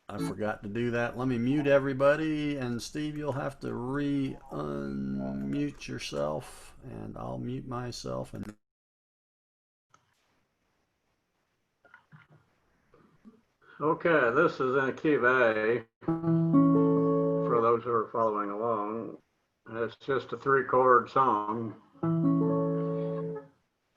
I forgot to do that. Let me mute everybody, and Steve, you'll have to re-unmute yourself, and I'll mute myself. And Okay, this is in key of A for those who are following along. It's just a 3-chord song.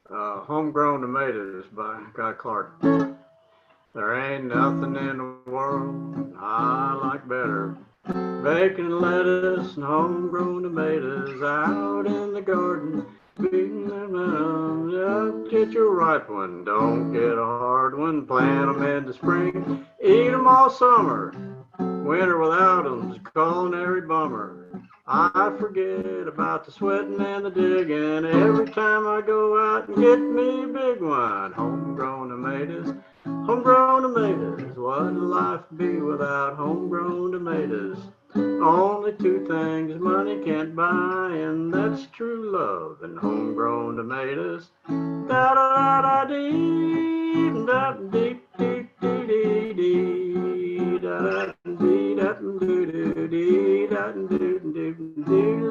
Homegrown Tomatoes by Guy Clark. There ain't nothing in the world I like better. Bacon, lettuce, and homegrown tomatoes out in the garden. Beating them up, get your ripe one, don't get a hard one. Plant them in the spring, eat them all summer. Winter without 'em's a culinary bummer. I forget about the sweating and the digging every time I go out and get me a big one. Homegrown tomatoes, homegrown tomatoes. What'd life be without homegrown tomatoes? Only 2 things money can't buy, and that's true love and homegrown tomatoes. Da da da dee da dee dee dee dee da dee da doo dee da doo doo doo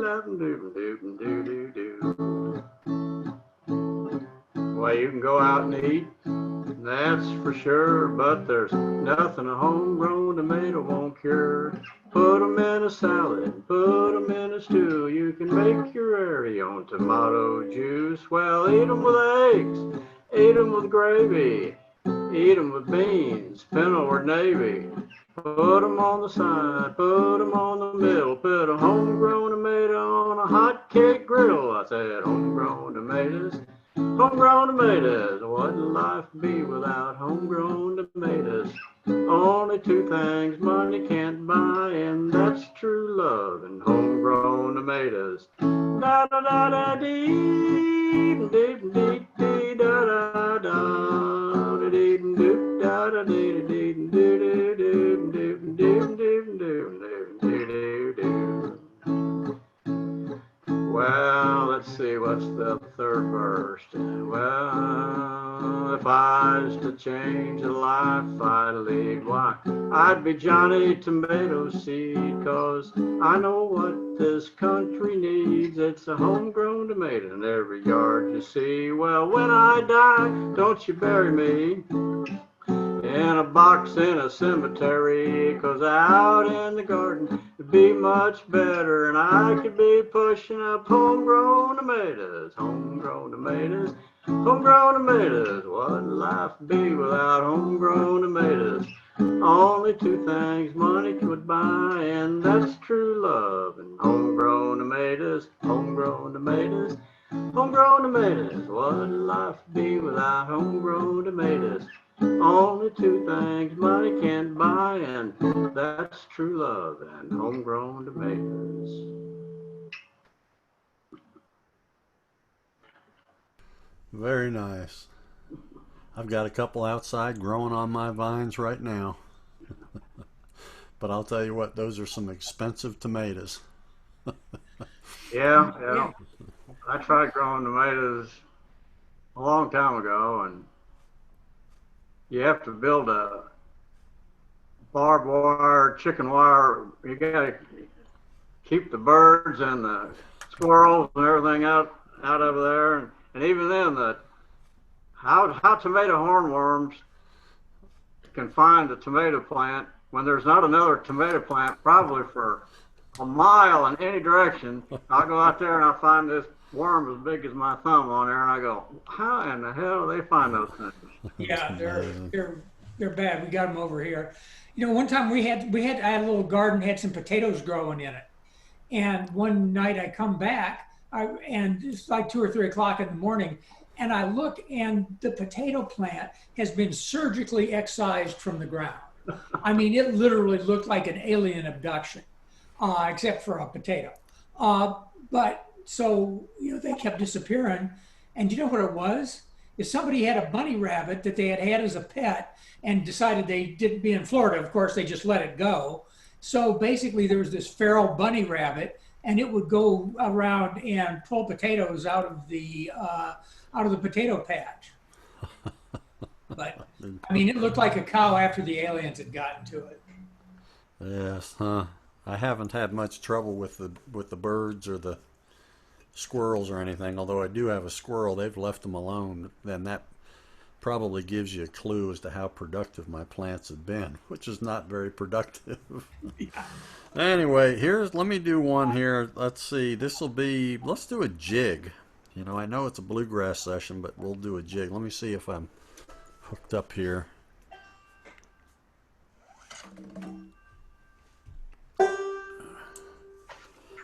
da doo doo doo doo. Well, you can go out and eat, that's for sure, but there's nothing a homegrown tomato won't cure. Put 'em in a salad, put 'em in a stew. You can make your very own tomato juice. Well, eat 'em with eggs, eat 'em with gravy, eat 'em with beans, pinto or navy. Put 'em on the side, put 'em on the middle. Put a homegrown tomato on a hot cake griddle. I said homegrown tomatoes. Homegrown tomatoes, what'd life be without homegrown tomatoes? Only 2 things money can't buy, and that's true love and homegrown tomatoes. Da da da da dee dee dee dee da da da dee doo da da dee dee doo doo doo doo doo doo doo doo doo. Well, let's see, what's the third verse? Well, if I was to change a life I'd lead, why, I'd be Johnny Tomato Seed, 'cause I know what this country needs. It's a homegrown tomato in every yard you see. Well, when I die, don't you bury me in a box in a cemetery, 'cause out in the garden it'd be much better, and I could be pushing up homegrown tomatoes, homegrown tomatoes, homegrown tomatoes. What'd life be without homegrown tomatoes? Only 2 things money could buy, and that's true love and homegrown tomatoes, homegrown tomatoes, homegrown tomatoes. What'd life be without homegrown tomatoes? Only 2 things money can't buy, and that's true love and homegrown tomatoes. very nice. I've got a couple outside growing on my vines right now. But I'll tell you what, those are some expensive tomatoes. Yeah. I tried growing tomatoes a long time ago, and you have to build a barbed wire, chicken wire. You got to keep the birds and the squirrels and everything out over there, and even then, how tomato hornworms can find a tomato plant when there's not another tomato plant probably for a mile in any direction. I'll go out there and I'll find this worm as big as my thumb on there, and I go, how in the hell do they find those things? Yeah, they're bad. We got them over here. You know, one time I had a little garden, had some potatoes growing in it, and one night I come back, and it's like 2 or 3 o'clock in the morning, and I look, and the potato plant has been surgically excised from the ground. I mean, it literally looked like an alien abduction, except for a potato. But so, you know, they kept disappearing. And you know what it was? Is somebody had a bunny rabbit that they had had as a pet and decided they didn't be in Florida. Of course, they just let it go. So basically, there was this feral bunny rabbit, and it would go around and pull potatoes out of the potato patch. But I mean, it looked like a cow after the aliens had gotten to it. Yes, huh? I haven't had much trouble with the birds or the squirrels or anything. Although I do have a squirrel, they've left them alone. Then that probably gives you a clue as to how productive my plants have been, which is not very productive. Yeah. Anyway, let me do one here. Let's see. Let's do a jig. You know, I know it's a bluegrass session, but we'll do a jig. Let me see if I'm hooked up here.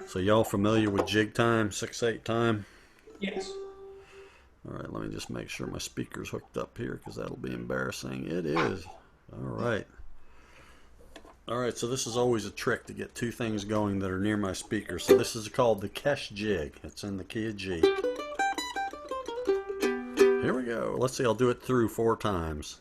So y'all familiar with jig time, 6/8 time? Yes. All right, let me just make sure my speaker's hooked up here because that'll be embarrassing. It is. All right. All right, so this is always a trick to get two things going that are near my speaker. So this is called the Kesh jig. It's in the key of G. Here we go. Let's see, I'll do it through 4 times.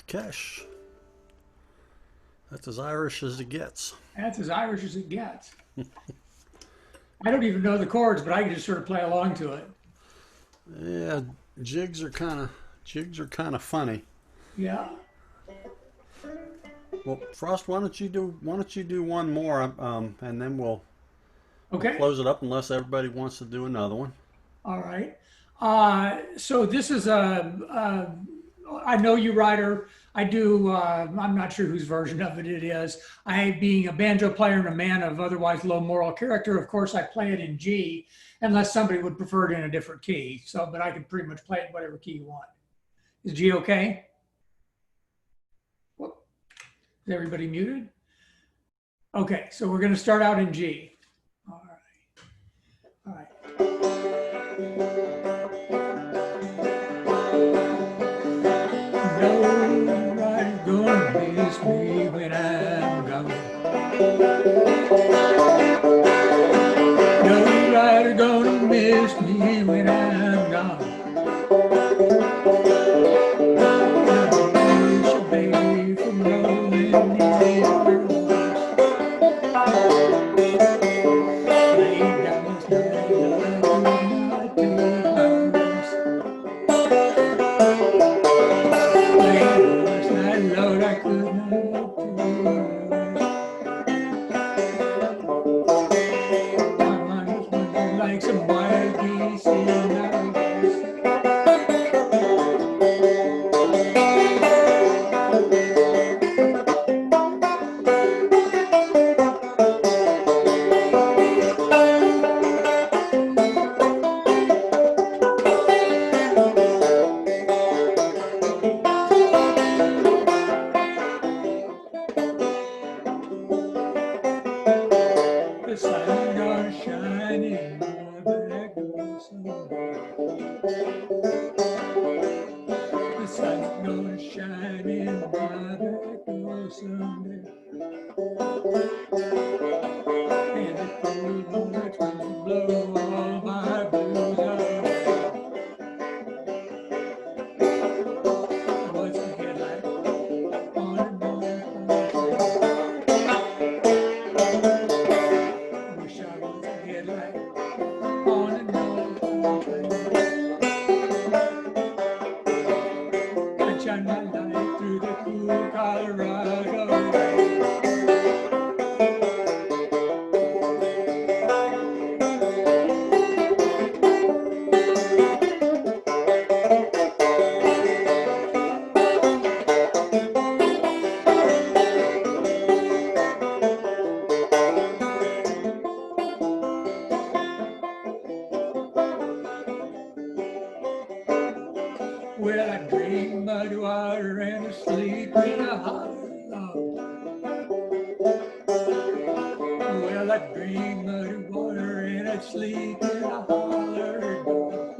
Kesh. That's as Irish as it gets. That's as Irish as it gets. I don't even know the chords, but I can just sort of play along to it. Yeah, jigs are kind of funny. Yeah. Well, Frost, why don't you do one more, and then we'll Okay. close it up unless everybody wants to do another one. All right. So this is I know you writer. I do. I'm not sure whose version of it is. I, being a banjo player and a man of otherwise low moral character, of course, I play it in G, unless somebody would prefer it in a different key. So, but I can pretty much play it in whatever key you want. Is G okay? Whoop. Is everybody muted? Okay, so we're going to start out in G. All right. All right. Nobody's gonna miss me when I'm gone. Nobody's gonna miss me when I'm gone. Wish a baby from rolling in the lay down tonight, I do not take my rest. The sun's gonna shine in my back door someday. And the cold nights will blow all my blues away. What's the headlight on a morning train? Wish I was a headlight on a northern train. I'd shine my light through the cool Colorado rain. Well, I drink muddy water and I sleep in a hollow log. Well, I drink muddy water and I sleep in a holler dog.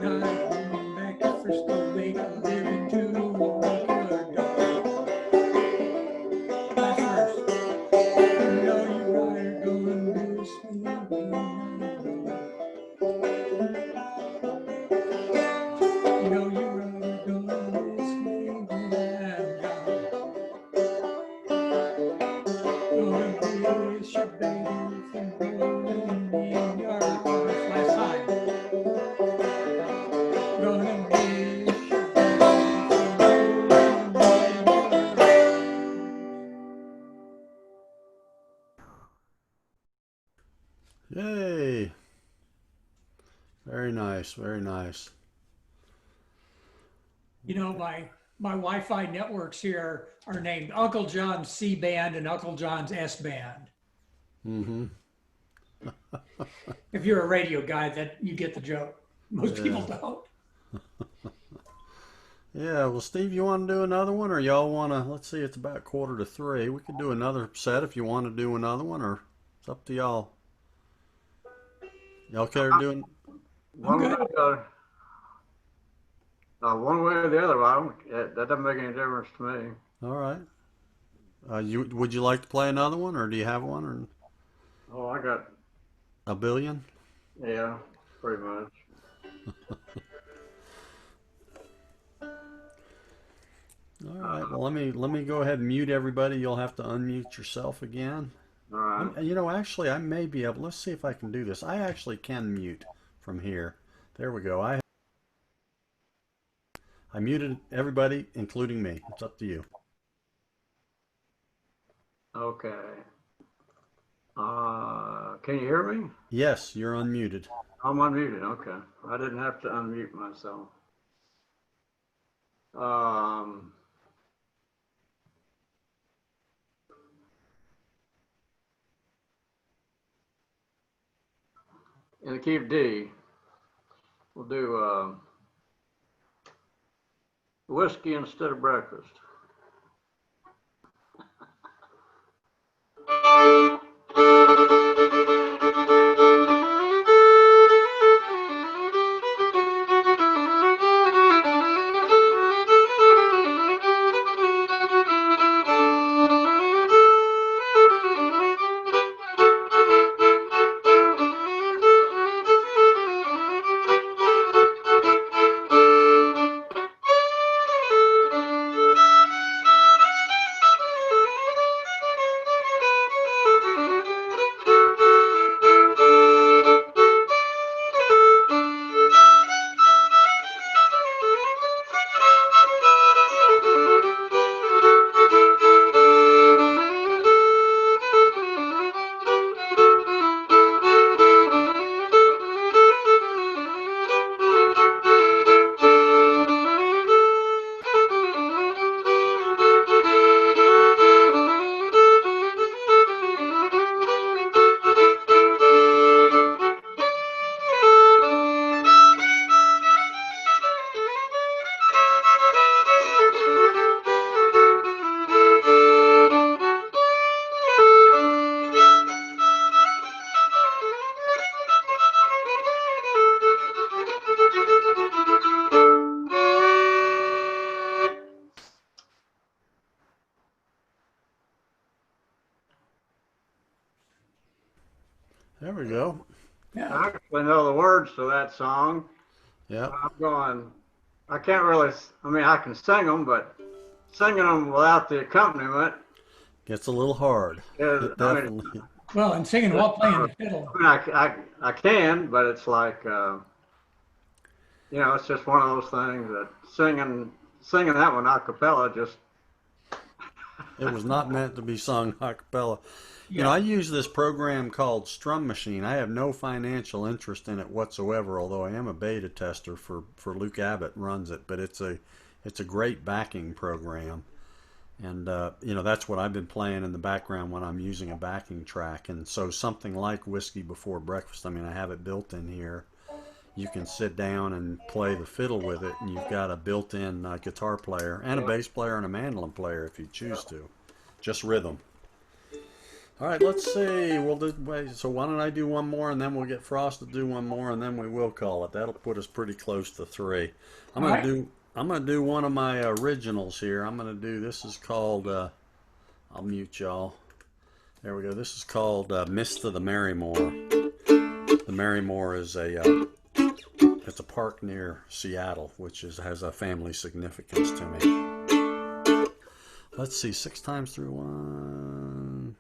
Now I'm going back to Frisco Lake, I live into a water dog. Last verse. You know you're right, going this way. You know you're right, going this way when I'm gone. Gonna miss your baby from rolling in your arms. Last time. Gonna miss your baby from rolling in your arms. Yay! Very nice, very nice. You know, my Wi-Fi networks here are named Uncle John's C band and Uncle John's S band. Mm-hmm. If you're a radio guy, that you get the joke. Most people don't. Yeah, well, Steve, you want to do another one, or y'all want to? Let's see, it's about 2:45. We could do another set if you want to do another one, or it's up to y'all. Y'all care doing? One way or the other. One way or the other. That doesn't make any difference to me. All right. Would you like to play another one, or do you have one, or Oh, I got, a billion? yeah, pretty much. All right. Well, let me go ahead and mute everybody. You'll have to unmute yourself again. All right. You know, actually, I may be able. Let's see if I can do this. I actually can mute from here. There we go. I muted everybody, including me. It's up to you. Okay. Can you hear me? Yes, you're unmuted. I'm unmuted. Okay. I didn't have to unmute myself. In the key of D, we'll do whiskey instead of breakfast. actually know the words to that song. Yep. I'm going, I can't really, I mean, I can sing them, but singing them without the accompaniment Gets a little hard. is, It I mean, definitely. Well, and singing while playing the fiddle. I can, but it's like, you know, it's just one of those things that singing that one a cappella just, It was not meant to be sung a cappella. You know, Yeah. I use this program called Strum Machine. I have no financial interest in it whatsoever, although I am a beta tester for Luke Abbott runs it. But it's a great backing program, and you know that's what I've been playing in the background when I'm using a backing track. And so something like Whiskey Before Breakfast, I mean, I have it built in here. You can sit down and play the fiddle with it, and you've got a built-in guitar player and a bass player and a mandolin player if you choose to. Just rhythm. All right, let's see. We'll do, wait, so why don't I do one more, and then we'll get Frost to do one more, and then we will call it. That'll put us pretty close to 3. All right. I'm gonna do one of my originals here. I'm gonna do, this is called. I'll mute y'all. There we go. This is called "Mist of the Marymore." The Marymore is it's a park near Seattle, which has a family significance to me. Let's see, 6 times through 1.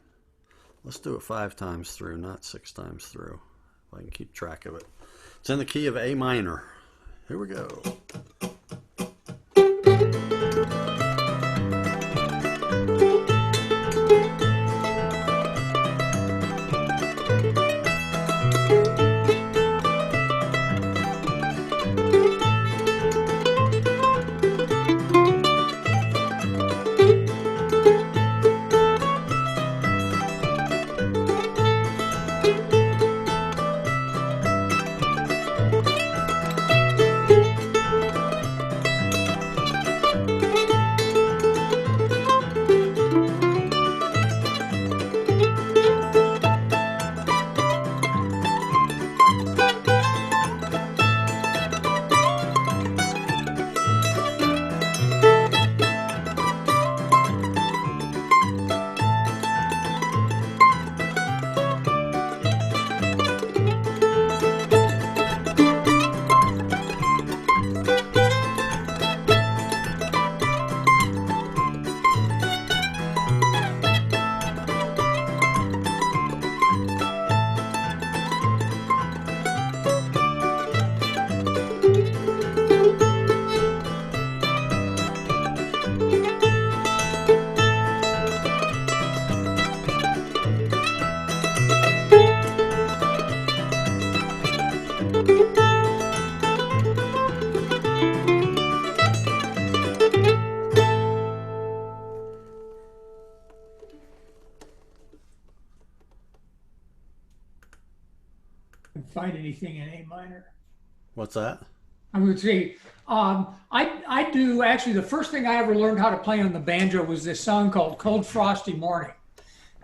Let's do it 5 times through, not 6 times through, if I can keep track of it. It's in the key of A minor. Here we go. Find anything in A minor. What's that? I would say, I do actually, the first thing I ever learned how to play on the banjo was this song called Cold Frosty Morning.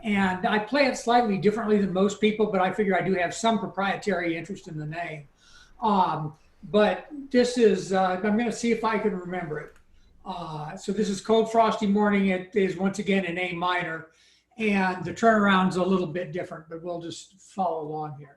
And I play it slightly differently than most people, but I figure I do have some proprietary interest in the name. But this is, I'm going to see if I can remember it. So this is Cold Frosty Morning. It is once again in A minor. And the turnaround's a little bit different, but we'll just follow along here.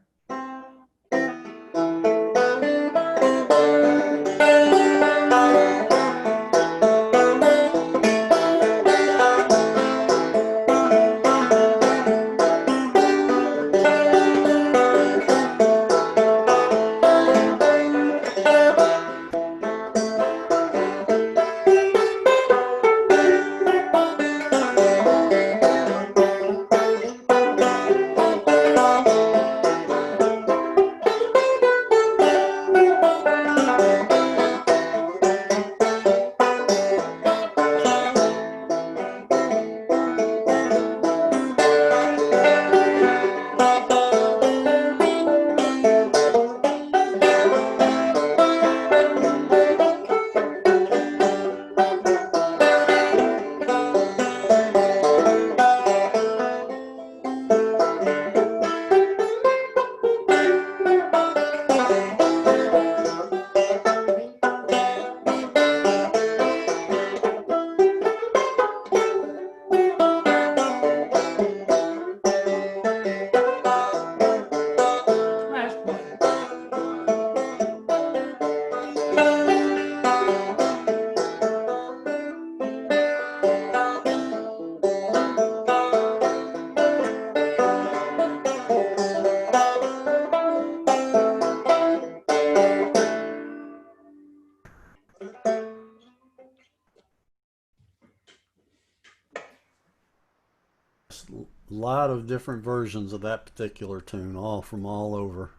lot of different versions of that particular tune, all from all over.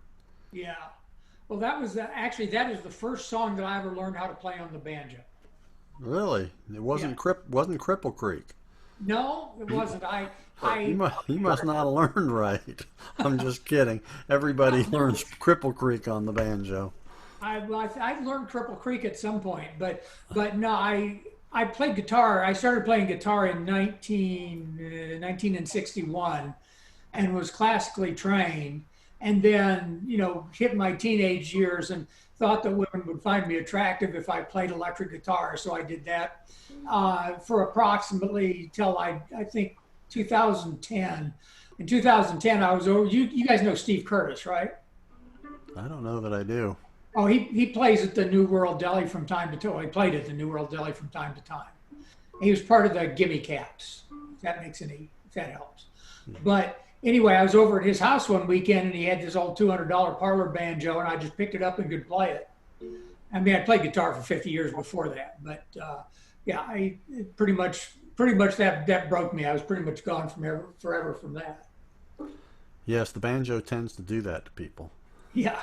Yeah. Well, that was actually that is the first song that I ever learned how to play on the banjo. Really? It Yeah. wasn't Cripple Creek. No, it wasn't. You I, must not have learned right. I'm just kidding. Everybody learns Cripple Creek on the banjo. I learned Cripple Creek at some point, but no, I played guitar. I started playing guitar in 1961 and was classically trained. And then, hit my teenage years and thought that women would find me attractive if I played electric guitar. So I did that for approximately till I think 2010. In 2010, I was over. You guys know Steve Curtis, right? I don't know that I do. Oh, he plays at the New World Deli from time to time. He played at the New World Deli from time to time. He was part of the Gimme Caps. If that helps. But anyway, I was over at his house one weekend and he had this old $200 parlor banjo and I just picked it up and could play it. I mean, I played guitar for 50 years before that, but yeah, I pretty much that broke me. I was pretty much gone from forever from that. Yes, the banjo tends to do that to people. Yeah,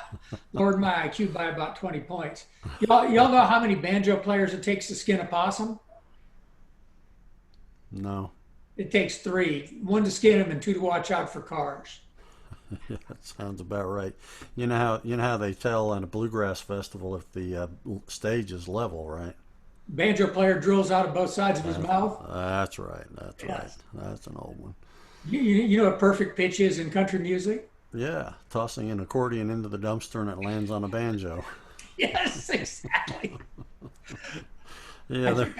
lowered my IQ by about 20 points. Y'all know how many banjo players it takes to skin a possum? No. It takes three: one to skin them and two to watch out for cars. Yeah, that sounds about right. You know how they tell on a bluegrass festival if the stage is level, right? Banjo player drills out of both sides of his mouth. That's right. That's right. Yes. That's an old one. You know what perfect pitch is in country music? Yeah, tossing an accordion into the dumpster and it lands on a banjo. Yes, exactly. Yeah, I think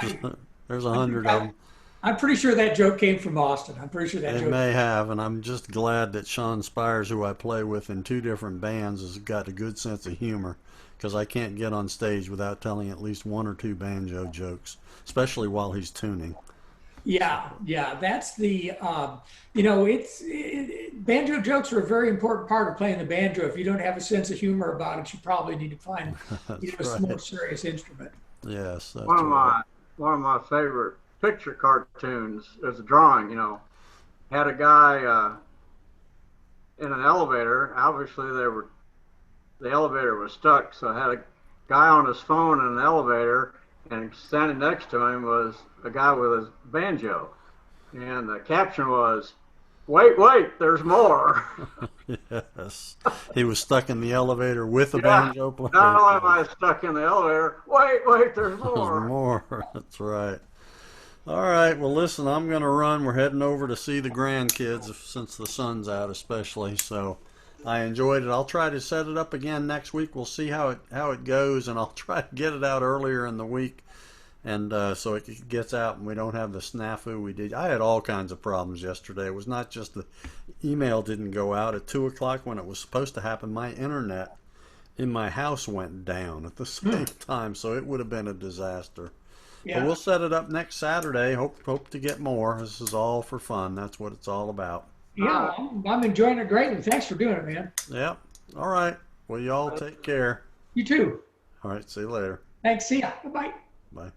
there's a I think hundred of them. I'm pretty sure that joke came from Austin. I'm pretty sure that It joke. may have, and I'm just glad that Sean Spires, who I play with in two different bands, has got a good sense of humor because I can't get on stage without telling at least one or two banjo jokes, especially while he's tuning. Yeah, yeah, that's the banjo jokes are a very important part of playing the banjo. If you don't have a sense of humor about it, you probably need to find That's a more right. serious instrument. Yes, One that's of right. my favorite picture cartoons is a drawing. Had a guy in an elevator. Obviously, the elevator was stuck, so I had a guy on his phone in an elevator, and standing next to him was a guy with his banjo, and the caption was, "Wait, wait, there's more." Yes, he was stuck in the elevator with a Yeah. banjo Not player. only am I stuck in the elevator, wait, wait, there's There's more. more. That's right. All right. Well, listen, I'm going to run. We're heading over to see the grandkids since the sun's out, especially. So I enjoyed it. I'll try to set it up again next week. We'll see how it goes, and I'll try to get it out earlier in the week, and so it gets out and we don't have the snafu we did. I had all kinds of problems yesterday. It was not just the email didn't go out at 2 o'clock when it was supposed to happen. My internet in my house went down at the same time, so it would have been a disaster. But Yeah, we'll set it up next Saturday. Hope to get more. This is all for fun. That's what it's all about. yeah, I'm enjoying it greatly. Thanks for doing it, man. Yep. All right. Well, you all take care. You too. All right. See you later. Thanks. See ya. Bye bye. Bye.